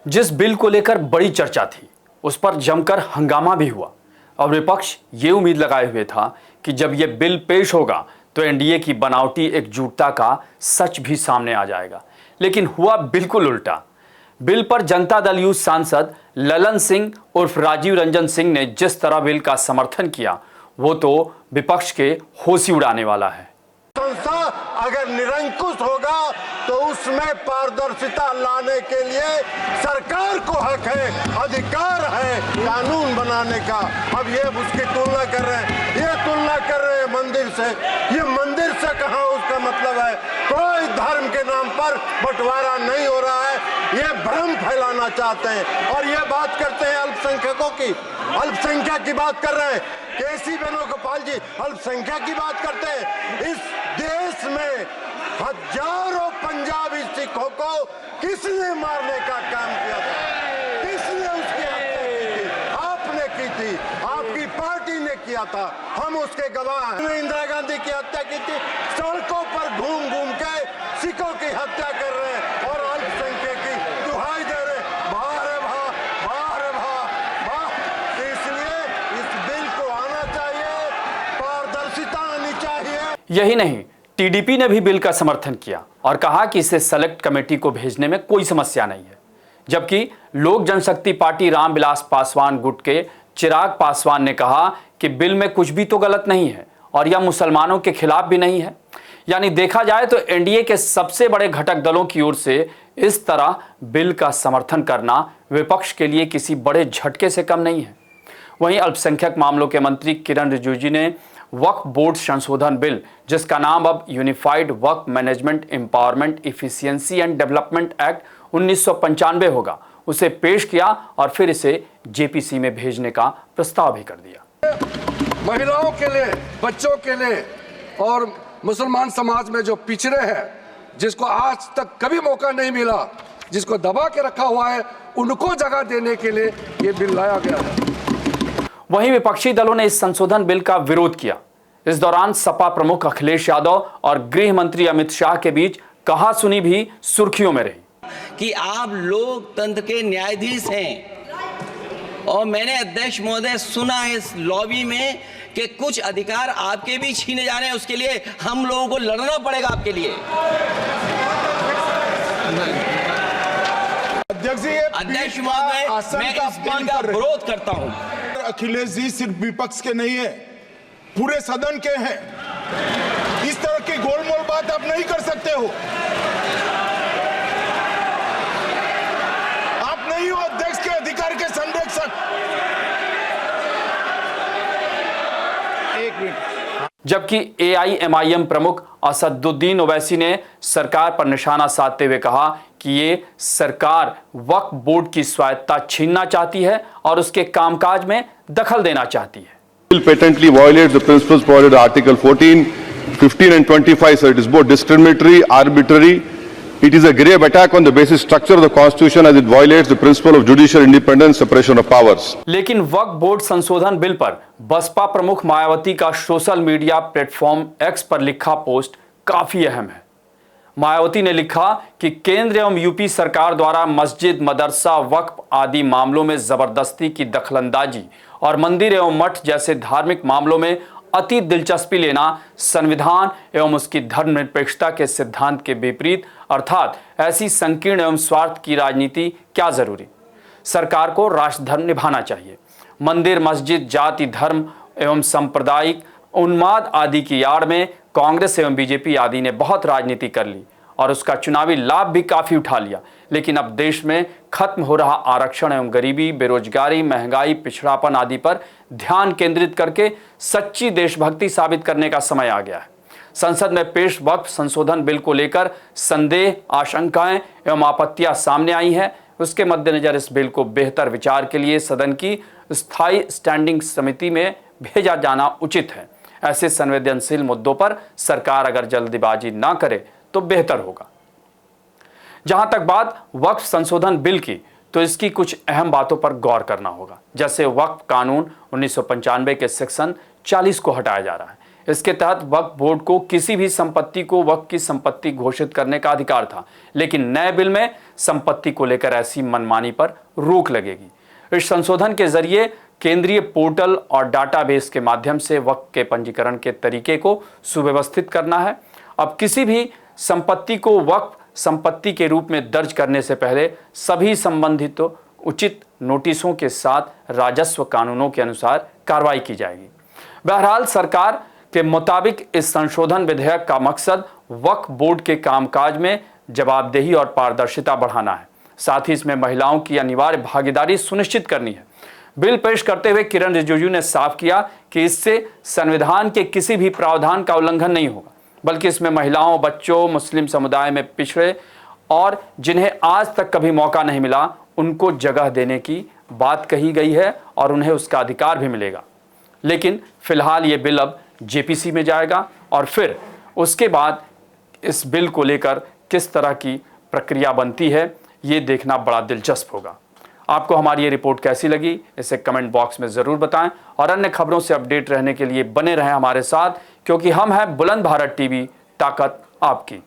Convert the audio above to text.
जिस बिल को लेकर बड़ी चर्चा थी उस पर जमकर हंगामा भी हुआ और विपक्ष ये उम्मीद लगाए हुए था कि जब ये बिल पेश होगा तो एनडीए की बनावटी एकजुटता का सच भी सामने आ जाएगा। लेकिन हुआ बिल्कुल उल्टा। बिल पर जनता दल यूथ सांसद ललन सिंह उर्फ राजीव रंजन सिंह ने जिस तरह बिल का समर्थन किया वो तो विपक्ष के होश ही उड़ाने वाला है। संस्था अगर निरंकुश होगा तो उसमें पारदर्शिता लाने के लिए सरकार को हक है, अधिकार है कानून बनाने का। अब ये उसकी तुलना कर रहे हैं, ये तुलना कर रहे हैं मंदिर से। ये मंदिर से कहाँ उसका मतलब है? कोई धर्म के नाम पर बंटवारा नहीं हो रहा है, ये भ्रम फैलाना चाहते हैं। और ये बात करते हैं अल्पसंख्यकों की, अल्पसंख्यक की बात कर रहे हैं। केसी वेणुगोपाल जी अल्पसंख्यक की बात करते हैं। इस देश में हजारों पंजाबी सिखों को किसने मारने का काम किया था? किसने उसकी हत्या की थी? आपने की थी, आपकी पार्टी ने किया था, हम उसके गवाह हैं। इंदिरा गांधी की हत्या की थी, सड़कों पर घूम घूम के सिखों की हत्या कर रहे हैं और अल्पसंख्यक की दुहाई दे रहे हैं। बाहर है बाहर है बाहर। इसलिए इस बिल को आना चाहिए, पारदर्शिता आनी चाहिए। यही नहीं, टीडीपी ने भी बिल का समर्थन किया और कहा कि इसे सेलेक्ट कमेटी को भेजने में कोई समस्या नहीं है। जबकि लोक जनशक्ति पार्टी रामविलास पासवान गुट के चिराग पासवान ने कहा कि बिल में कुछ भी तो गलत नहीं है और यह मुसलमानों के खिलाफ भी नहीं है। यानी देखा जाए तो एनडीए के सबसे बड़े घटक दलों की ओर से इस तरह बिल का समर्थन करना विपक्ष के लिए किसी बड़े झटके से कम नहीं है। वहीं अल्पसंख्यक मामलों के मंत्री किरण रिजिजू ने वक्फ बोर्ड संशोधन बिल, जिसका नाम अब unified Waqf management empowerment efficiency and development act 1995 होगा, उसे पेश किया और फिर इसे जेपीसी में भेजने का प्रस्ताव भी कर दिया। महिलाओं के लिए, बच्चों के लिए और मुसलमान समाज में जो पिछड़े हैं, जिसको आज तक कभी मौका नहीं मिला, जिसको दबा के रखा हुआ है, उनको जगह देने के लिए ये बिल लाया गया है। वहीं विपक्षी दलों ने इस संशोधन बिल का विरोध किया। इस दौरान सपा प्रमुख अखिलेश यादव और गृह मंत्री अमित शाह के बीच कहासुनी भी सुर्खियों में रही कि आप लोकतंत्र के न्यायाधीश हैं और मैंने अध्यक्ष महोदय सुना है इस लॉबी में कि कुछ अधिकार आपके भी छीने जा रहे हैं, उसके लिए हम लोगों को लड़ना पड़ेगा आपके लिए। अध्यक्ष महोदय, मैं इस बिल का विरोध करता हूं। अखिलेश जी सिर्फ विपक्ष के नहीं है, पूरे सदन के हैं। इस तरह की गोलमोल बात आप नहीं कर सकते हो। आप नहीं हो अध्यक्ष के अधिकार के संरक्षक। एक मिनट। जबकि एआईएमआईएम प्रमुख असदुद्दीन ओवैसी ने सरकार पर निशाना साधते हुए कहा कि ये सरकार वक्फ बोर्ड की स्वायत्तता छीनना चाहती है और उसके कामकाज में दखल देना चाहती है। Bill patently violates the principles provided in Article 14, 15 and 25, so it is both discriminatory, arbitrary. It is a grave attack on the basic structure of the Constitution as it violates the principle of judicial independence, separation of powers. लेकिन वक्फ board संशोधन bill पर बसपा प्रमुख मायावती का social media platform x पर लिखा post काफी अहम है। मायावती ने लिखा कि केंद्र एवं यूपी सरकार द्वारा मस्जिद, मदरसा, वक्फ आदि मामलों में जबरदस्ती की दखलंदाजी और मंदिर एवं मठ जैसे धार्मिक मामलों में अति दिलचस्पी लेना संविधान एवं उसकी धर्मनिरपेक्षता के सिद्धांत के विपरीत, अर्थात ऐसी संकीर्ण एवं स्वार्थ की राजनीति क्या जरूरी। सरकार को राष्ट्र धर्म निभाना चाहिए। मंदिर, मस्जिद, जाति, धर्म एवं सांप्रदायिक उन्माद आदि की आड़ में कांग्रेस एवं बीजेपी आदि ने बहुत राजनीति कर ली और उसका चुनावी लाभ भी काफी उठा लिया। लेकिन अब देश में खत्म हो रहा आरक्षण एवं गरीबी, बेरोजगारी, महंगाई, पिछड़ापन आदि पर ध्यान केंद्रित करके सच्ची देशभक्ति साबित करने का समय आ गया है। संसद में पेश वक्फ संशोधन बिल को लेकर संदेह, आशंकाएं एवं आपत्तियां सामने आई हैं। उसके मद्देनजर इस बिल को बेहतर विचार के लिए सदन की स्थायी स्टैंडिंग समिति में भेजा जाना उचित है। ऐसे संवेदनशील मुद्दों पर सरकार अगर जल्दबाजी ना करे तो बेहतर होगा। जहां तक बात वक्फ संशोधन बिल की, तो इसकी कुछ अहम बातों पर गौर करना होगा। जैसे वक्फ कानून 1995 के सेक्शन 40 को हटाया जा रहा है। इसके तहत वक्फ बोर्ड को किसी भी संपत्ति को वक्फ की संपत्ति घोषित करने का अधिकार था, लेकिन नए बिल में संपत्ति को लेकर ऐसी मनमानी पर रोक लगेगी। इस संशोधन के जरिए केंद्रीय पोर्टल और डाटाबेस के माध्यम से वक्फ के पंजीकरण के तरीके को सुव्यवस्थित करना है। अब किसी भी संपत्ति को वक्फ संपत्ति के रूप में दर्ज करने से पहले सभी संबंधित उचित नोटिसों के साथ राजस्व कानूनों के अनुसार कार्रवाई की जाएगी। बहरहाल सरकार के मुताबिक इस संशोधन विधेयक का मकसद वक्फ बोर्ड के कामकाज में जवाबदेही और पारदर्शिता बढ़ाना है। साथ ही इसमें महिलाओं की अनिवार्य भागीदारी सुनिश्चित करनी है। बिल पेश करते हुए किरण रिजिजू ने साफ किया कि इससे संविधान के किसी भी प्रावधान का उल्लंघन नहीं होगा, बल्कि इसमें महिलाओं, बच्चों, मुस्लिम समुदाय में पिछड़े और जिन्हें आज तक कभी मौका नहीं मिला, उनको जगह देने की बात कही गई है और उन्हें उसका अधिकार भी मिलेगा। लेकिन फिलहाल ये बिल अब जेपीसी में जाएगा और फिर उसके बाद इस बिल को लेकर किस तरह की प्रक्रिया बनती है, ये देखना बड़ा दिलचस्प होगा। आपको हमारी ये रिपोर्ट कैसी लगी, इसे कमेंट बॉक्स में ज़रूर बताएं और अन्य खबरों से अपडेट रहने के लिए बने रहें हमारे साथ, क्योंकि हम हैं बुलंद भारत टीवी, ताकत आपकी।